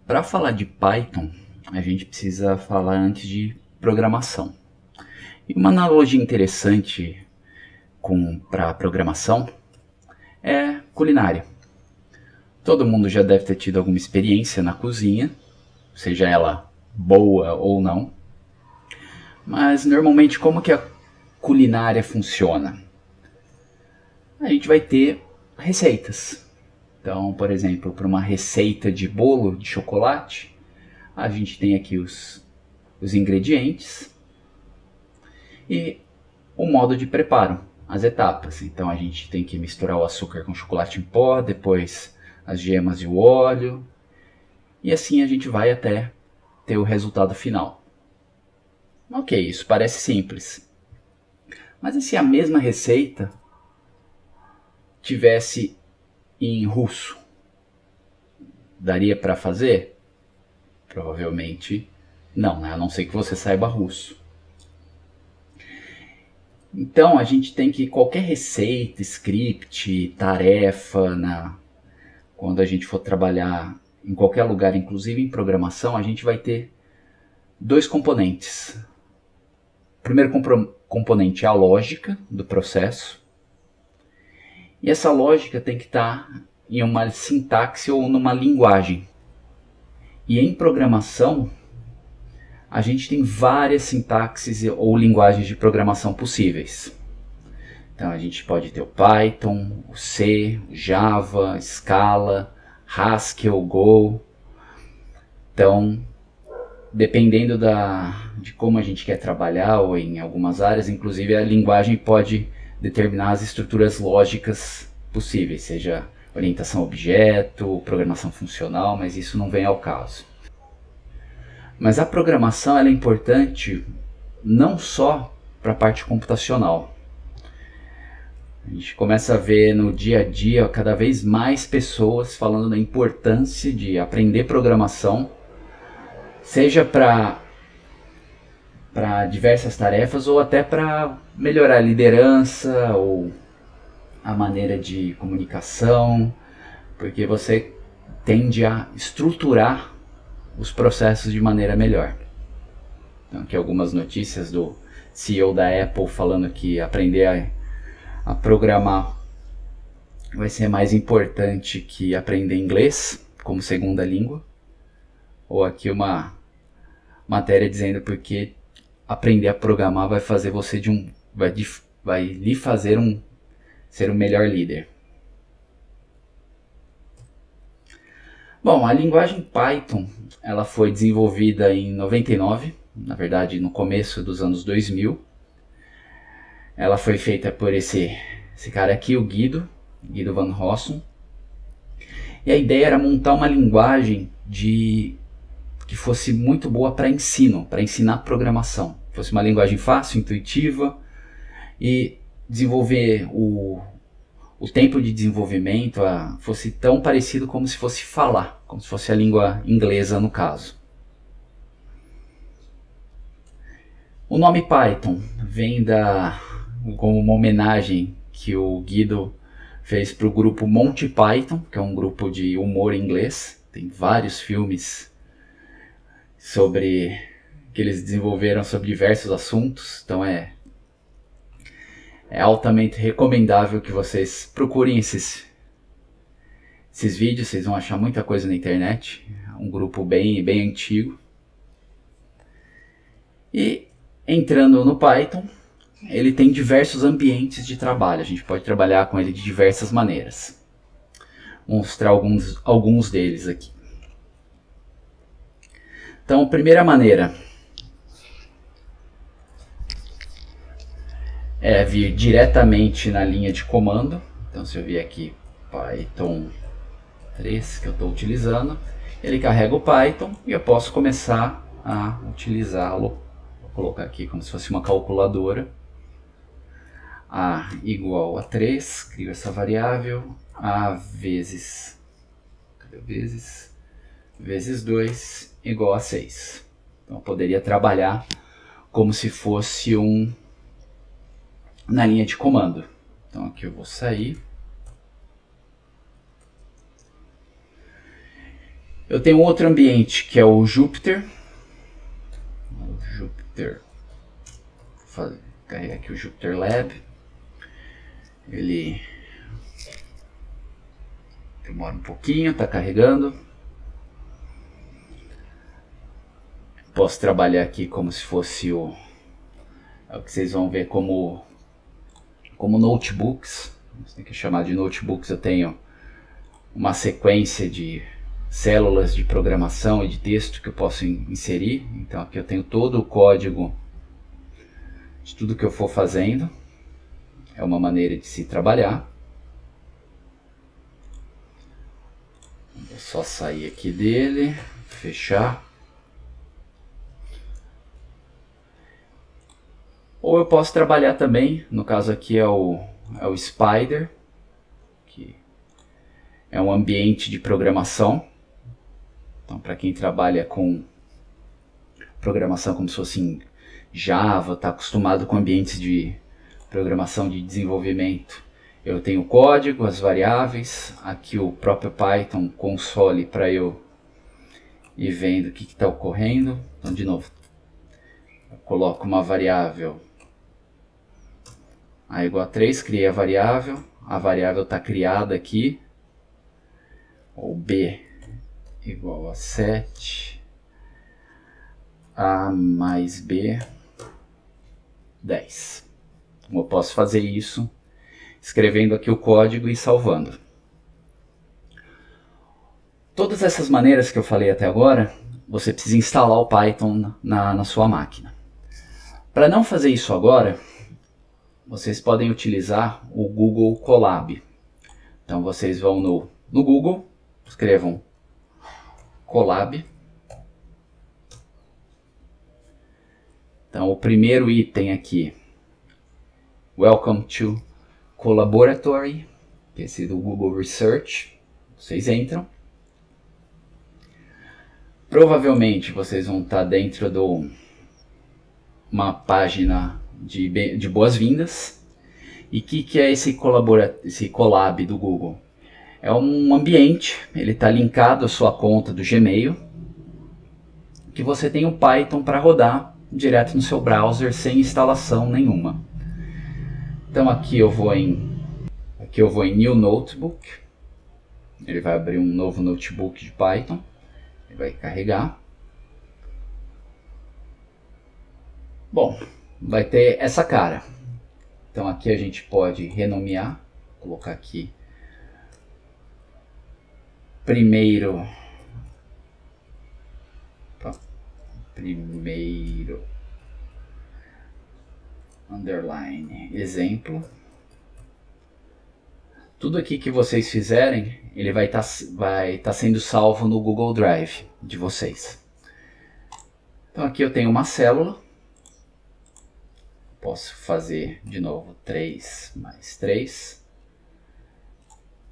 Para falar de Python, a gente precisa falar antes de programação. E uma analogia interessante para programação é culinária. Todo mundo já deve ter tido alguma experiência na cozinha, seja ela boa ou não. Mas normalmente como que a culinária funciona? A gente vai ter receitas. Então, por exemplo, para uma receita de bolo de chocolate, a gente tem aqui os ingredientes e o modo de preparo, as etapas. Então a gente tem que misturar o açúcar com chocolate em pó, depois as gemas e o óleo, e assim a gente vai até ter o resultado final. Ok, isso parece simples. Mas e se a mesma receita tivesse em russo? Daria para fazer? Provavelmente não, né? A não ser que você saiba russo. Então a gente tem que qualquer receita, script, tarefa, quando a gente for trabalhar em qualquer lugar, inclusive em programação, a gente vai ter dois componentes. O primeiro componente é a lógica do processo. E essa lógica tem que estar em uma sintaxe ou numa linguagem. E em programação, a gente tem várias sintaxes ou linguagens de programação possíveis. Então a gente pode ter o Python, o C, o Java, Scala, Haskell, Go. Então, dependendo de como a gente quer trabalhar, ou em algumas áreas, inclusive a linguagem pode determinar as estruturas lógicas possíveis, seja orientação a objeto, programação funcional, mas isso não vem ao caso. Mas a programação ela é importante não só para a parte computacional. A gente começa a ver no dia a dia cada vez mais pessoas falando da importância de aprender programação, seja para diversas tarefas ou até para melhorar a liderança ou a maneira de comunicação, porque você tende a estruturar os processos de maneira melhor. Então, aqui algumas notícias do CEO da Apple falando que aprender a programar vai ser mais importante que aprender inglês como segunda língua. Ou aqui uma matéria dizendo porque aprender a programar vai fazer você vai lhe fazer ser um melhor líder. Bom, a linguagem Python ela foi desenvolvida em 99, na verdade no começo dos anos 2000. Ela foi feita por esse cara aqui, o Guido Van Rossum. E a ideia era montar uma linguagem que fosse muito boa para ensino, para ensinar programação. Fosse uma linguagem fácil, intuitiva e desenvolver o tempo de desenvolvimento fosse tão parecido como se fosse falar, como se fosse a língua inglesa no caso. O nome Python vem como uma homenagem que o Guido fez para o grupo Monty Python, que é um grupo de humor inglês. Tem vários filmes que eles desenvolveram sobre diversos assuntos, então é altamente recomendável que vocês procurem esses vídeos, vocês vão achar muita coisa na internet. É um grupo bem antigo. E entrando no Python, ele tem diversos ambientes de trabalho, a gente pode trabalhar com ele de diversas maneiras. Vou mostrar alguns deles aqui. Então, a primeira maneira é vir diretamente na linha de comando. Então, se eu vier aqui Python 3 que eu estou utilizando, ele carrega o Python e eu posso começar a utilizá-lo. Vou colocar aqui como se fosse uma calculadora. A igual a 3, crio essa variável, A vezes 2 igual a 6. Então eu poderia trabalhar como se fosse na linha de comando. Então aqui eu vou sair. Eu tenho outro ambiente que é o Jupyter. Vou carregar aqui o Jupyter Lab. Ele demora um pouquinho, está carregando. Posso trabalhar aqui como se fosse o que vocês vão ver como notebooks. Você tem que chamar de notebooks. Eu tenho uma sequência de células de programação e de texto que eu posso inserir. Então aqui eu tenho todo o código de tudo que eu for fazendo. É uma maneira de se trabalhar. Vou só sair aqui dele, fechar. Ou eu posso trabalhar também, no caso aqui é o Spyder, que é um ambiente de programação. Então, para quem trabalha com programação como se fosse em Java, está acostumado com ambientes de programação de desenvolvimento. Eu tenho o código, as variáveis, aqui o próprio Python console para eu ir vendo o que está ocorrendo. Então, de novo, eu coloco uma variável A igual a 3, criei a variável está criada aqui, ou B igual a 7, A mais B, 10. Eu posso fazer isso escrevendo aqui o código e salvando. Todas essas maneiras que eu falei até agora, você precisa instalar o Python na sua máquina. Para não fazer isso agora, vocês podem utilizar o Google Colab. Então vocês vão no Google, escrevam Colab. Então o primeiro item aqui, Welcome to Collaboratory, que é esse do Google Research. Vocês entram. Provavelmente vocês vão estar dentro de uma página de boas-vindas. E o que é esse Colab do Google? É um ambiente, ele está linkado à sua conta do Gmail, que você tem o Python para rodar direto no seu browser sem instalação nenhuma. Então aqui eu vou em New Notebook, ele vai abrir um novo notebook de Python, ele vai carregar. Bom, vai ter essa cara. Então aqui a gente pode renomear, colocar aqui primeiro underline exemplo. Tudo aqui que vocês fizerem, ele vai estar sendo salvo no Google Drive de vocês. Então aqui eu tenho uma célula. Posso fazer de novo 3 mais 3.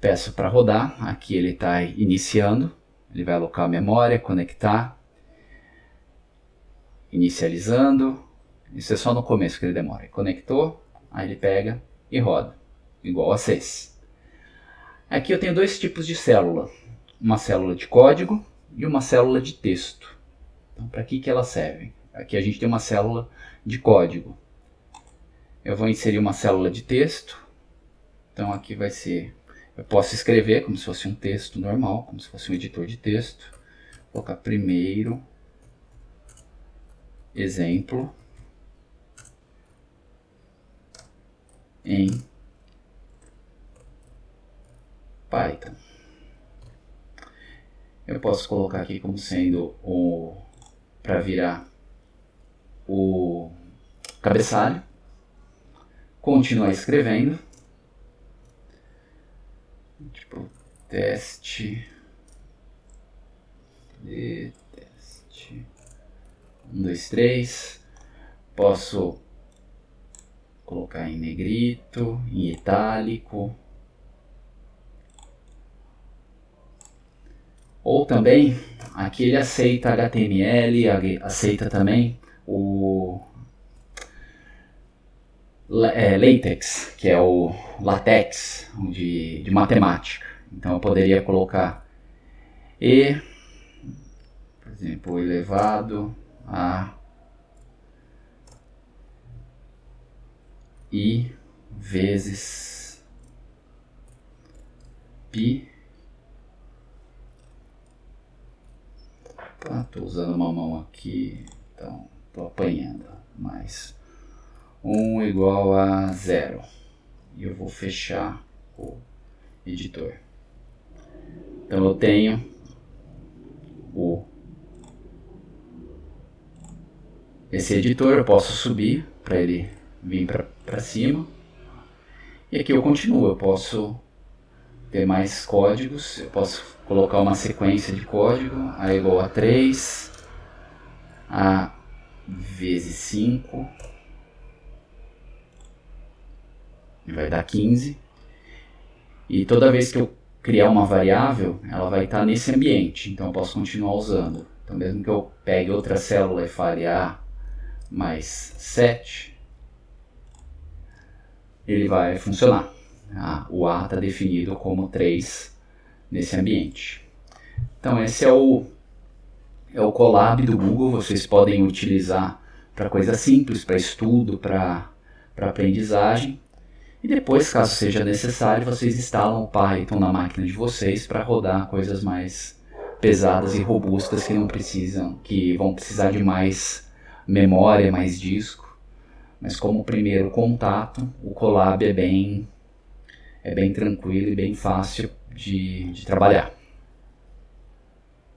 Peço para rodar. Aqui ele está iniciando. Ele vai alocar a memória, conectar. Inicializando. Isso é só no começo que ele demora. Conectou, aí ele pega e roda. Igual a 6. Aqui eu tenho dois tipos de célula. Uma célula de código e uma célula de texto. Então, para que elas servem? Aqui a gente tem uma célula de código. Eu vou inserir uma célula de texto. Então aqui vai ser... Eu posso escrever como se fosse um texto normal, como se fosse um editor de texto. Vou colocar primeiro exemplo em Python. Eu posso colocar aqui como sendo para virar o cabeçalho. Continuar escrevendo. Tipo, teste. 1, 2, 3. Posso colocar em negrito, em itálico. Ou também, aqui ele aceita HTML, aceita também o LaTeX, que é o LaTeX de matemática. Então eu poderia colocar exemplo, elevado a I vezes π. Estou usando uma mão aqui, então estou apanhando. Mais 1 igual a 0. E eu vou fechar o editor. Então eu tenho esse editor, eu posso subir para ele vir para cima. E aqui eu continuo, eu posso ter mais códigos, eu posso colocar uma sequência de código, A igual a 3, A vezes 5, e vai dar 15. E toda vez que eu criar uma variável, ela vai estar nesse ambiente, então eu posso continuar usando. Então mesmo que eu pegue outra célula e fale A mais 7, ele vai funcionar. O A está definido como 3 nesse ambiente. Então esse é o Colab do Google. Vocês podem utilizar para coisa simples, para estudo, para aprendizagem. E depois, caso seja necessário, vocês instalam o Python na máquina de vocês para rodar coisas mais pesadas e robustas que vão precisar de mais memória, mais disco. Mas como primeiro contato, o Colab é bem tranquilo e bem fácil de trabalhar.